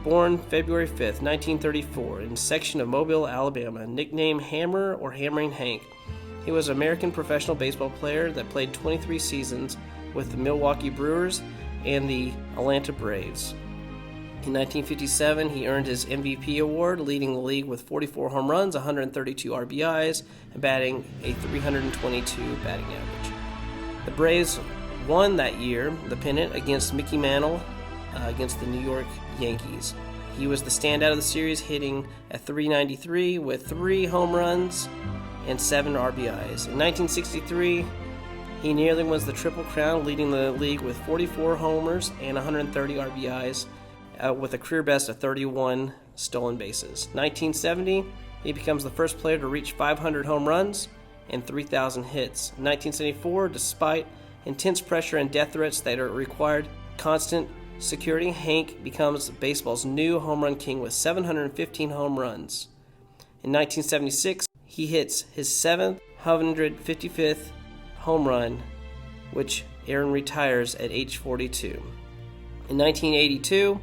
born February 5th, 1934, in a section of Mobile, Alabama, nicknamed Hammer or Hammering Hank. He was an American professional baseball player that played 23 seasons with the Milwaukee Brewers and the Atlanta Braves. In 1957, he earned his MVP award, leading the league with 44 home runs, 132 RBIs, and batting a .322 batting average. The Braves won that year the pennant against Mickey Mantle against the New York Yankees. He was the standout of the series, hitting at .393 with 3 home runs and 7 RBIs. In 1963, he nearly wins the Triple Crown, leading the league with 44 homers and 130 RBIs, with a career best of 31 stolen bases. 1970, he becomes the first player to reach 500 home runs and 3,000 hits. In 1974, despite intense pressure and death threats that required constant security, Hank becomes baseball's new home run king with 715 home runs. In 1976, he hits his 755th home run, which Aaron retires at age 42. In 1982,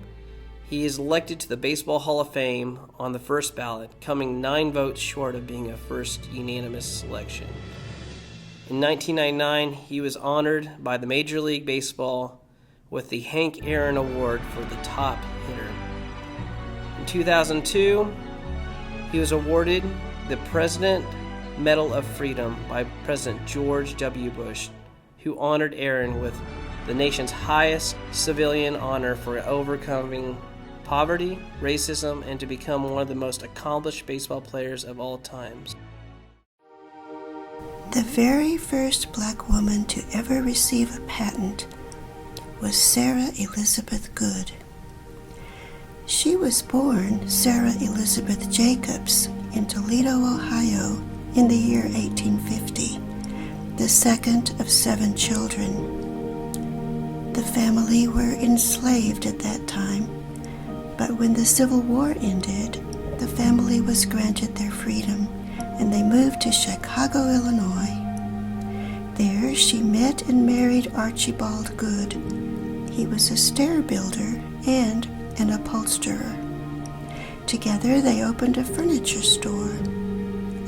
he is elected to the Baseball Hall of Fame on the first ballot, coming 9 votes short of being a first unanimous selection. In 1999, he was honored by the Major League Baseball with the Hank Aaron Award for the top hitter. In 2002, he was awarded the President Medal of Freedom by President George W. Bush, who honored Aaron with the nation's highest civilian honor for overcoming poverty, racism, and to become one of the most accomplished baseball players of all times. The very first black woman to ever receive a patent was Sarah Elizabeth Goode. She was born Sarah Elizabeth Jacobs in Toledo, Ohio in the year 1850, the second of 7 children. The family were enslaved at that time, but when the Civil War ended, the family was granted their freedom and they moved to Chicago, Illinois. There she met and married Archibald Goode. He was a stair builder and an upholsterer. Together they opened a furniture store,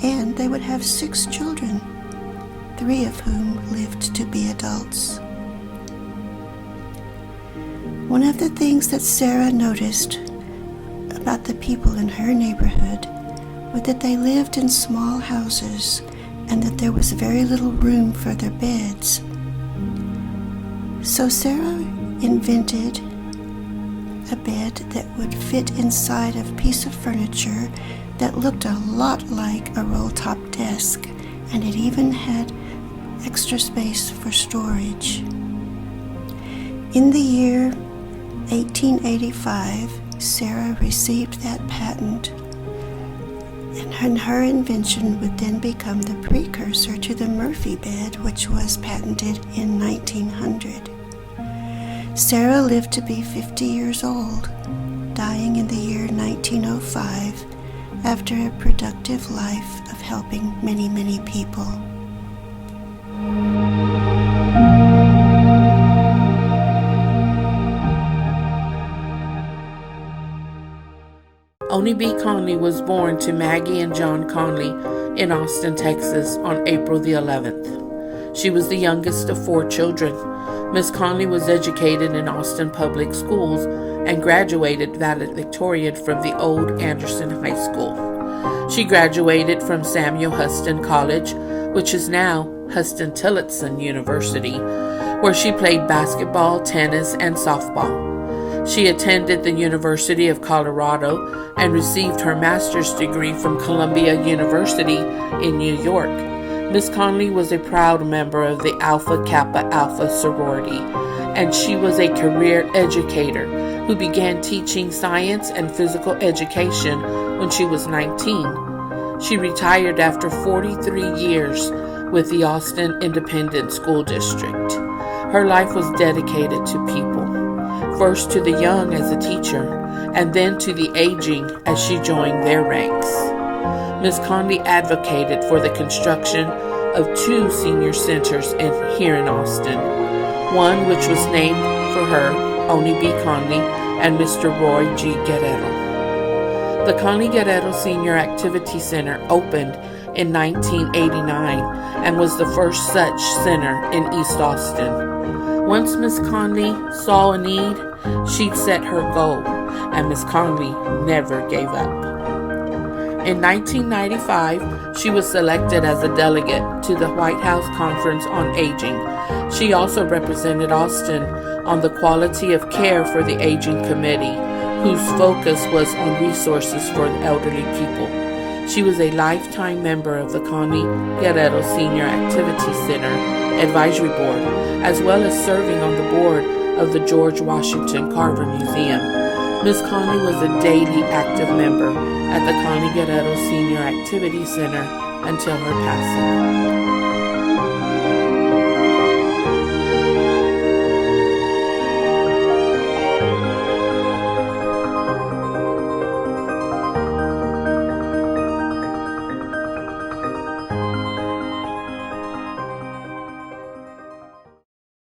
and they would have 6 children, 3 of whom lived to be adults. One of the things that Sarah noticed about the people in her neighborhood was that they lived in small houses and that there was very little room for their beds. So Sarah invented a bed that would fit inside a piece of furniture that looked a lot like a roll-top desk, and it even had extra space for storage. In the year 1885, Sarah received that patent, and her invention would then become the precursor to the Murphy bed, which was patented in 1900. Sarah lived to be 50 years old, dying in the year 1905 after a productive life of helping many, many people. Oni B Conley was born to Maggie and John Conley in Austin, Texas on April the 11th. She was the youngest of 4 children. Miss Conley was educated in Austin public schools and graduated valedictorian from the old Anderson High School. She graduated from Samuel Huston College, which is now Huston-Tillotson University, where she played basketball, tennis, and softball. She attended the University of Colorado and received her master's degree from Columbia University in New York. Miss Conley was a proud member of the Alpha Kappa Alpha sorority, and she was a career educator who began teaching science and physical education when she was 19. She retired after 43 years with the Austin Independent School District. Her life was dedicated to people. First to the young as a teacher, and then to the aging as she joined their ranks. Ms. Conley advocated for the construction of 2 senior centers here in Austin, one which was named for her, Onie B Conley, and Mr. Roy G. Guerrero. The Conley-Guerrero Senior Activity Center opened in 1989 and was the first such center in East Austin. Once Miss Conley saw a need, she'd set her goal, and Miss Conley never gave up. In 1995, she was selected as a delegate to the White House Conference on Aging. She also represented Austin on the Quality of Care for the Aging Committee, whose focus was on resources for elderly people. She was a lifetime member of the Conley-Guerrero Senior Activity Center Advisory Board, as well as serving on the board of the George Washington Carver Museum. Ms. Conley was a daily active member at the Conley-Guerrero Senior Activity Center until her passing.